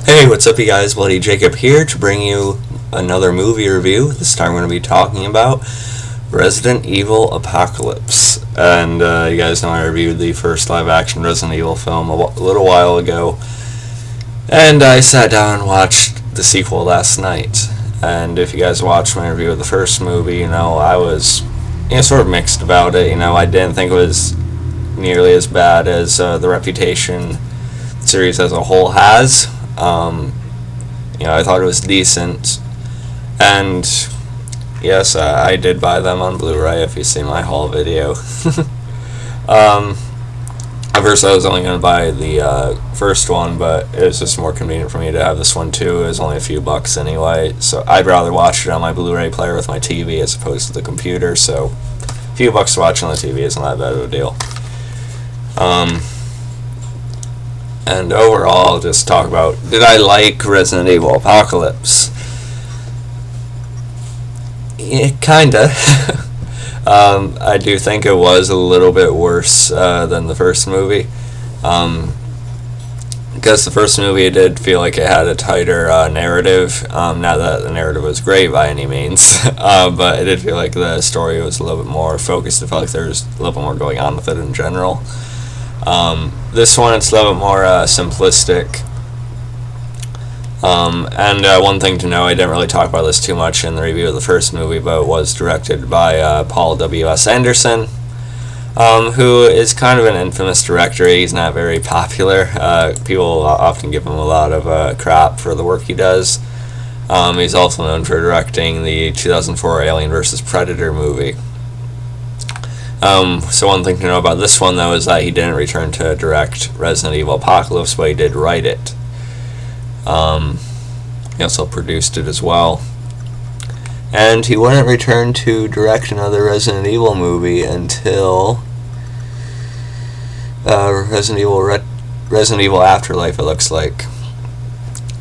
Hey, what's up you guys? Bloody Jacob here to bring you another movie review. This time we're going to be talking about Resident Evil Apocalypse. And you guys know I reviewed the first live-action Resident Evil film a little while ago. And I sat down and watched the sequel last night. And if you guys watched my review of the first movie, I was sort of mixed about it. I didn't think it was nearly as bad as the reputation the series as a whole has. I thought it was decent, and yes, I did buy them on Blu-ray if you've seen my haul video. At first I was only going to buy the first one, but it was just more convenient for me to have this one too. It was only a few bucks anyway, so I'd rather watch it on my Blu-ray player with my TV as opposed to the computer, so a few bucks to watch on the TV isn't that bad of a deal. And overall, I'll just talk about, did I like Resident Evil Apocalypse? Yeah, kinda. I do think it was a little bit worse than the first movie. Because the first movie, it did feel like it had a tighter narrative. Not that the narrative was great by any means, but it did feel like the story was a little bit more focused. It felt like there was a little bit more going on with it in general. This one, it's a little bit more simplistic. And one thing to know, I didn't really talk about this too much in the review of the first movie, but it was directed by Paul W.S. Anderson, who is kind of an infamous director. He's not very popular. People often give him a lot of crap for the work he does. He's also known for directing the 2004 Alien vs. Predator movie. So one thing to know about this one, though, is that he didn't return to direct Resident Evil Apocalypse, but he did write it. He also produced it as well. And he wouldn't return to direct another Resident Evil movie until Resident Evil Afterlife, it looks like.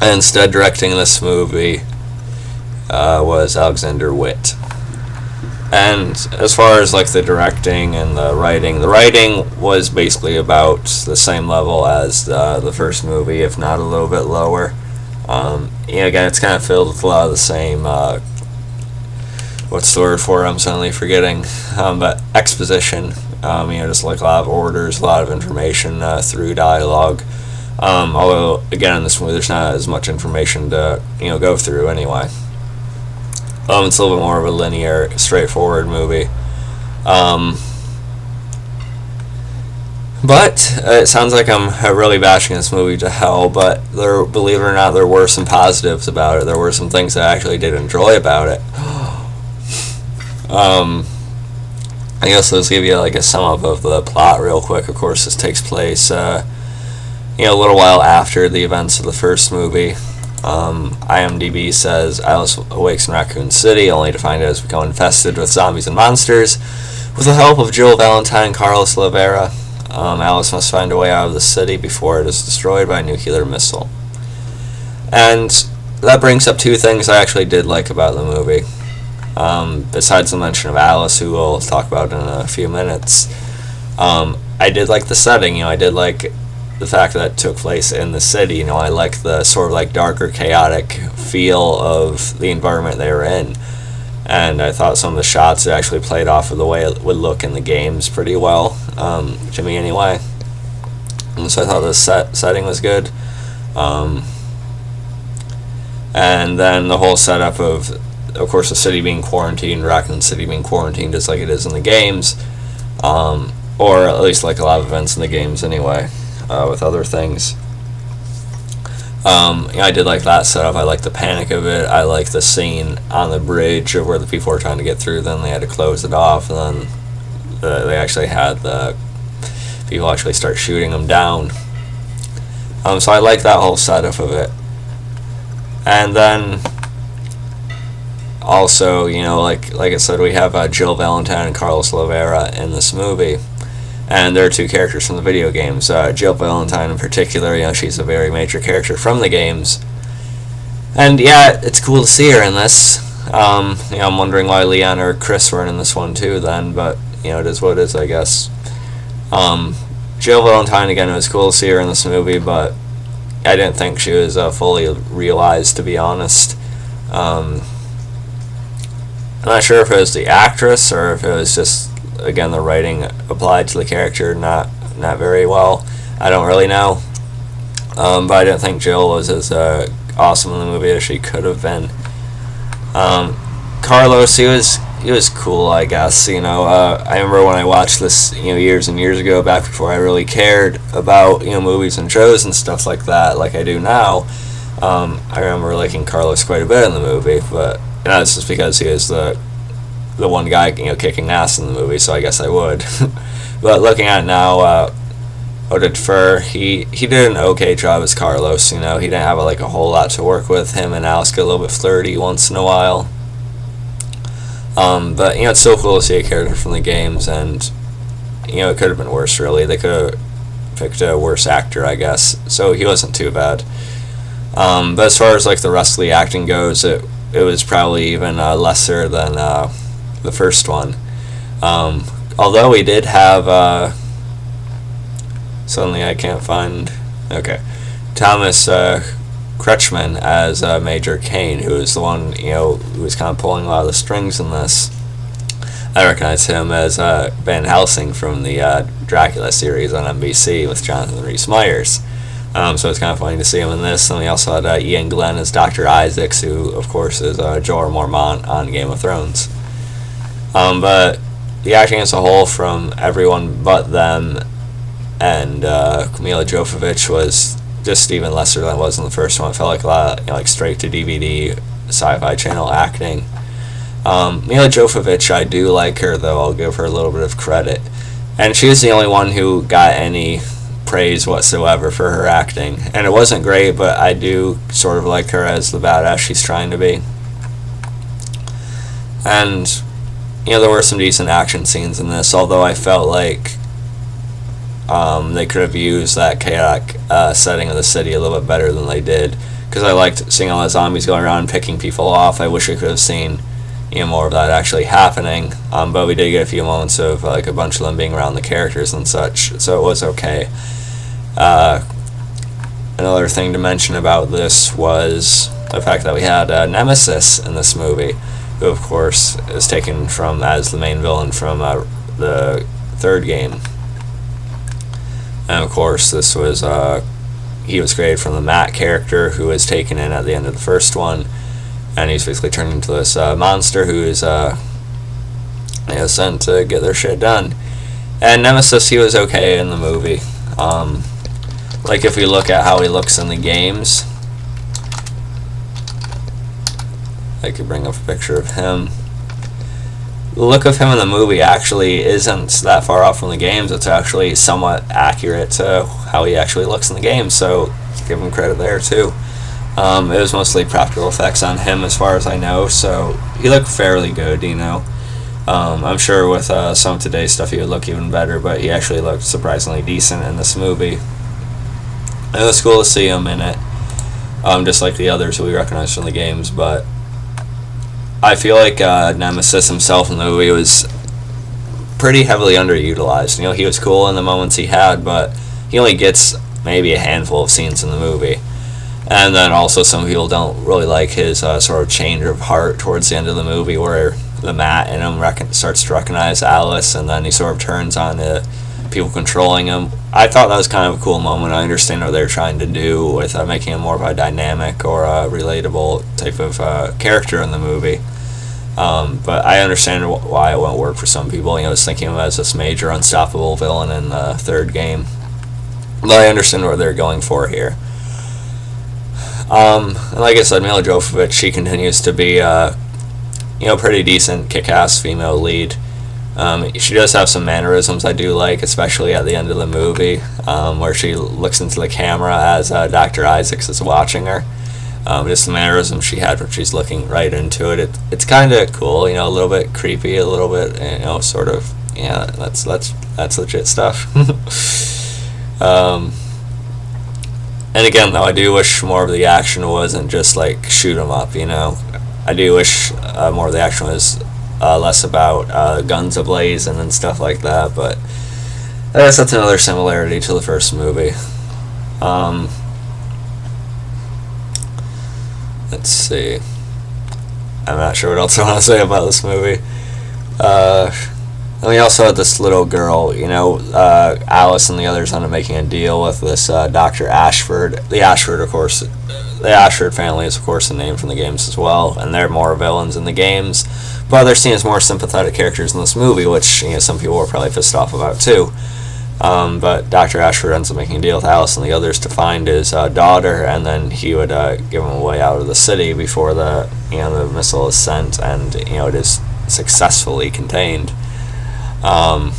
And instead, directing this movie was Alexander Witt. And as far as the directing and the writing was basically about the same level as the first movie, if not a little bit lower. Again, it's kind of filled with a lot of the same, what's the word for it? I'm suddenly forgetting, but exposition. Just like a lot of orders, a lot of information through dialogue. Although, again, in this movie, there's not as much information to go through anyway. It's a little bit more of a linear, straightforward movie. But it sounds like I'm really bashing this movie to hell, but believe it or not, there were some positives about it. There were some things that I actually did enjoy about it. I guess let's give you a sum up of the plot real quick. Of course, this takes place a little while after the events of the first movie. IMDb says Alice awakes in Raccoon City only to find it has become infested with zombies and monsters. With the help of Jill Valentine and Carlos Rivera, Alice must find a way out of the city before it is destroyed by a nuclear missile. And that brings up two things I actually did like about the movie. Besides the mention of Alice, who we'll talk about in a few minutes, I did like the setting. I did like the fact that it took place in the city. I like the sort of darker, chaotic feel of the environment they were in. And I thought some of the shots actually played off of the way it would look in the games pretty well, to me anyway. And so I thought the setting was good. And then the whole setup of course, the city being quarantined, Raccoon City being quarantined just like it is in the games, or at least like a lot of events in the games anyway. With other things. I did like that setup. I like the panic of it. I like the scene on the bridge of where the people were trying to get through, then they had to close it off, and then they actually had the people actually start shooting them down. So I like that whole setup of it. And then also, like I said, we have Jill Valentine and Carlos Rivera in this movie. And there are two characters from the video games. Jill Valentine in particular, she's a very major character from the games. And yeah, it's cool to see her in this. I'm wondering why Leon or Chris weren't in this one too then, but it is what it is, I guess. Jill Valentine, again, it was cool to see her in this movie, but I didn't think she was fully realized, to be honest. I'm not sure if it was the actress or if it was just, again, the writing applied to the character not very well. I don't really know. But I didn't think Jill was as awesome in the movie as she could have been. Carlos, he was cool, I guess. I remember when I watched this, years and years ago, back before I really cared about, movies and shows and stuff like that, like I do now. I remember liking Carlos quite a bit in the movie, but that's just because he is the one guy, kicking ass in the movie, so I guess I would. But looking at it now, Oded Fur, he did an okay job as Carlos. He didn't have a whole lot to work with. Him and Alice get a little bit flirty once in a while. But it's so cool to see a character from the games, and it could have been worse. Really, they could have picked a worse actor, I guess. So he wasn't too bad. But as far as the rest of the acting goes, it was probably even lesser than the first one. Although we did have suddenly I can't find. Okay, Thomas Kretschmann as Major Kane, who is the one who was kind of pulling a lot of the strings in this. I recognize him as Van Helsing from the Dracula series on NBC with Jonathan Rhys-Meyers. So it's kind of funny to see him in this. And we also had Ian Glenn as Dr. Isaacs, who of course is Jorah Mormont on Game of Thrones. But the acting as a whole from everyone but them and Milla Jovovich was just even lesser than it was in the first one. It felt like a lot of, straight to DVD Sci-Fi Channel acting. Milla Jovovich, I do like her, though. I'll give her a little bit of credit. And she was the only one who got any praise whatsoever for her acting. And it wasn't great, but I do sort of like her as the badass she's trying to be. And, there were some decent action scenes in this, although I felt like they could have used that chaotic setting of the city a little bit better than they did, because I liked seeing all the zombies going around picking people off. I wish I could have seen more of that actually happening, but we did get a few moments of a bunch of them being around the characters and such, so it was okay. Another thing to mention about this was the fact that we had Nemesis in this movie, who of course is taken from as the main villain from the third game. And of course, this was he was created from the Matt character, who was taken in at the end of the first one, and he's basically turned into this monster who is sent to get their shit done. And Nemesis, he was okay in the movie. If we look at how he looks in the games, I could bring up a picture of him. The look of him in the movie actually isn't that far off from the games. It's actually somewhat accurate to how he actually looks in the game, so give him credit there too. It was mostly practical effects on him as far as I know, so he looked fairly good, I'm sure with some of today's stuff he would look even better, but he actually looked surprisingly decent in this movie. It was cool to see him in it, just like the others who we recognized from the games, but I feel like Nemesis himself in the movie was pretty heavily underutilized. He was cool in the moments he had, but he only gets maybe a handful of scenes in the movie. And then also some people don't really like his sort of change of heart towards the end of the movie, where the Matt in him starts to recognize Alice, and then he sort of turns on to people controlling him. I thought that was kind of a cool moment. I understand what they're trying to do with making him more of a dynamic or a relatable type of character in the movie. But I understand why it won't work for some people. I was thinking of him as this major unstoppable villain in the third game. But I understand what they're going for here. And like I said, Milla Jovovich, she continues to be pretty decent, kick-ass female lead. She does have some mannerisms I do like, especially at the end of the movie, where she looks into the camera as Dr. Isaacs is watching her. Just the mannerism she had when she's looking right into it. It's kind of cool, a little bit creepy, a little bit, sort of, that's legit stuff. And again, though, I do wish more of the action wasn't just shoot 'em up, I do wish more of the action was less about guns ablazing and stuff like that, but I guess that's another similarity to the first movie. let's see. I'm not sure what else I want to say about this movie. And we also had this little girl, Alice and the others ended up making a deal with this Dr. Ashford. The Ashford family is, of course, a name from the games as well, and they're more villains in the games, but they're seen as more sympathetic characters in this movie, which some people were probably pissed off about too. But Dr. Ashford ends up making a deal with Alice and the others to find his daughter, and then he would give him a way out of the city before the missile is sent, and it is successfully contained. So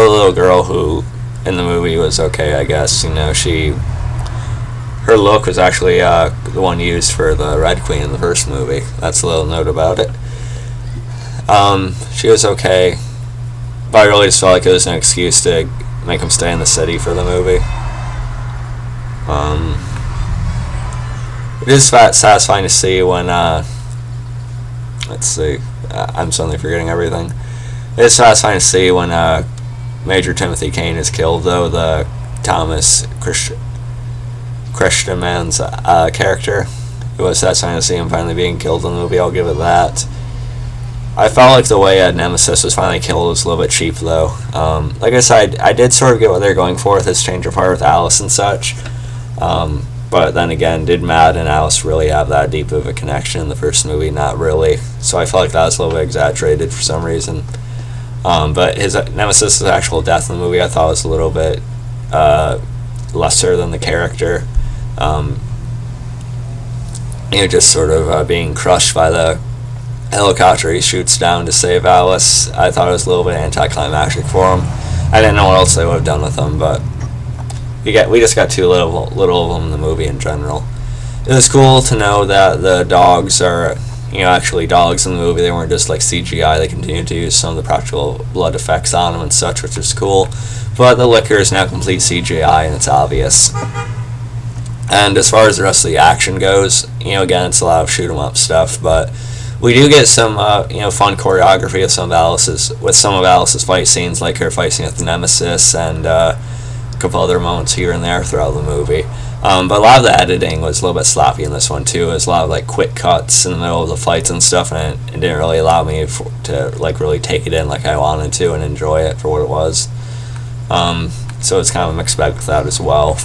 the little girl who in the movie was okay, I guess. Her look was actually the one used for the Red Queen in the first movie. That's a little note about it. She was okay, but I really just felt like it was an excuse to make him stay in the city for the movie. It is satisfying to see when let's see, I'm suddenly forgetting everything. It is satisfying to see when Major Timothy Kane is killed, though. The Thomas Christian man's character. It was satisfying to see him finally being killed in the movie, I'll give it that. I felt like the way Nemesis was finally killed was a little bit cheap, though. Like I said, I did sort of get what they're going for with his change of heart with Alice and such. But then again, did Matt and Alice really have that deep of a connection in the first movie? Not really. So I felt like that was a little bit exaggerated for some reason. But his Nemesis' actual death in the movie I thought was a little bit lesser than the character. Just sort of being crushed by the helicopter he shoots down to save Alice. I thought it was a little bit anticlimactic for him. I didn't know what else they would have done with him, but we just got too little of them in the movie in general. It was cool to know that the dogs are actually dogs in the movie. They weren't just like CGI. They continued to use some of the practical blood effects on them and such, which is cool. But the liquor is now complete CGI, and it's obvious. And as far as the rest of the action goes, again, it's a lot of shoot 'em up stuff, but we do get some fun choreography of some of Alice's fight scenes, like her fight scene with Nemesis and a couple other moments here and there throughout the movie. But a lot of the editing was a little bit sloppy in this one too. It was a lot of quick cuts in the middle of the fights and stuff, and it didn't really allow me to really take it in like I wanted to and enjoy it for what it was. So it's kind of a mixed bag with that as well.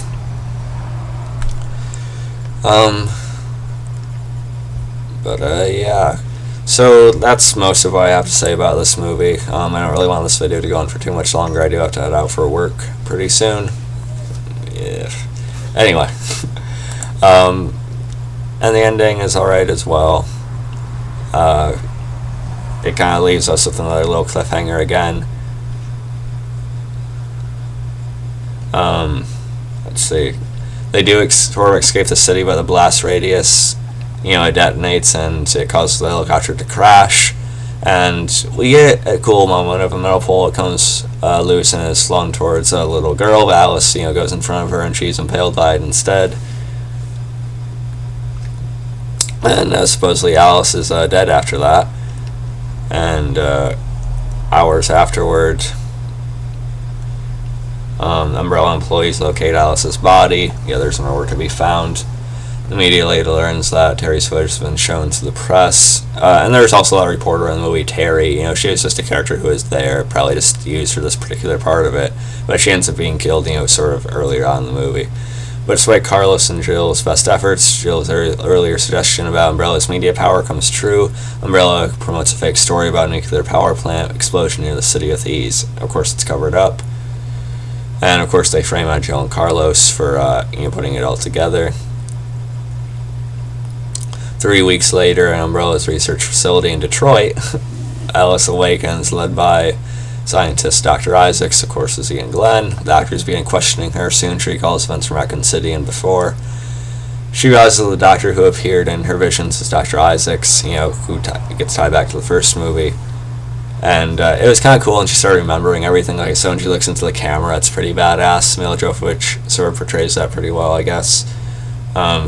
Yeah. So that's most of what I have to say about this movie. I don't really want this video to go on for too much longer. I do have to head out for work pretty soon. Yeah. Anyway. And the ending is alright as well. It kind of leaves us with another little cliffhanger again. Let's see. They do sort of escape the city, but the blast radius, it detonates and it causes the helicopter to crash. And we get a cool moment of a metal pole that comes loose and is flung towards a little girl. But Alice, goes in front of her and she's impaled by it instead. And supposedly Alice is dead after that. And hours afterward, Umbrella employees locate Alice's body. The others are nowhere to be found. The media later learns that Terry's footage has been shown to the press. And there's also a reporter in the movie, Terry. She was just a character who was there, probably just used for this particular part of it. But she ends up being killed, sort of earlier on in the movie. But despite Carlos and Jill's best efforts, Jill's earlier suggestion about Umbrella's media power comes true. Umbrella promotes a fake story about a nuclear power plant explosion near the city of Thieves. Of course, it's covered up. And of course, they frame out Jill and Carlos for putting it all together. 3 weeks later, at Umbrella's research facility in Detroit, Alice awakens, led by scientist Dr. Isaacs. Of course, is Ian Glenn. The doctors begin questioning her. Soon she recalls events from Raccoon City and before. She realizes the doctor who appeared in her visions is Dr. Isaacs, who gets tied back to the first movie. And it was kind of cool, and she started remembering everything. Like so, when she looks into the camera, it's pretty badass. Milla Jovovich sort of portrays that pretty well, I guess.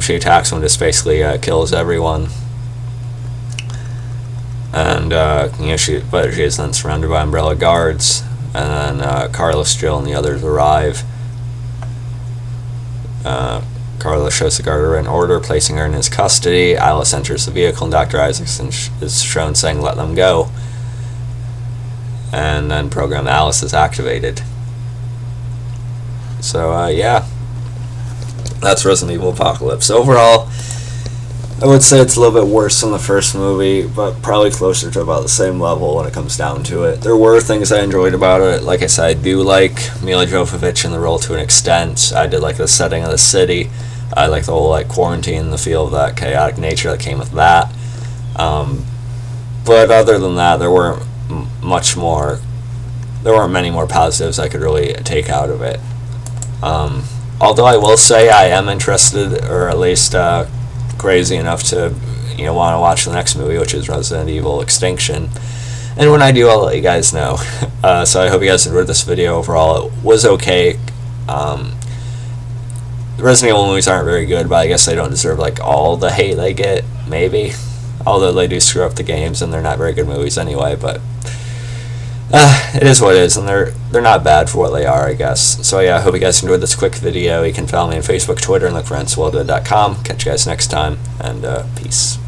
She attacks him, just basically kills everyone. And she is then surrounded by Umbrella guards, and then Carlos, Jill, and the others arrive. Carlos shows the guard a written order, placing her in his custody. Alice enters the vehicle, and Dr. Isaacson is shown saying, "Let them go." And then Program Alice is activated. So, yeah. That's Resident Evil Apocalypse. Overall, I would say it's a little bit worse than the first movie, but probably closer to about the same level when it comes down to it. There were things I enjoyed about it. Like I said, I do like Milla Jovovich in the role to an extent. I did like the setting of the city. I like the whole quarantine, the feel of that chaotic nature that came with that. But other than that, there weren't many more positives I could really take out of it. Although I will say I am interested, or at least crazy enough to want to watch the next movie, which is Resident Evil Extinction. And when I do, I'll let you guys know. So I hope you guys enjoyed this video. Overall, it was okay. The Resident Evil movies aren't very good, but I guess they don't deserve all the hate they get, maybe. Although they do screw up the games, and they're not very good movies anyway, but it is what it is, and they're not bad for what they are, I guess. So yeah, I hope you guys enjoyed this quick video. You can follow me on Facebook, Twitter, and look for nswellgood.com. Catch you guys next time, and peace.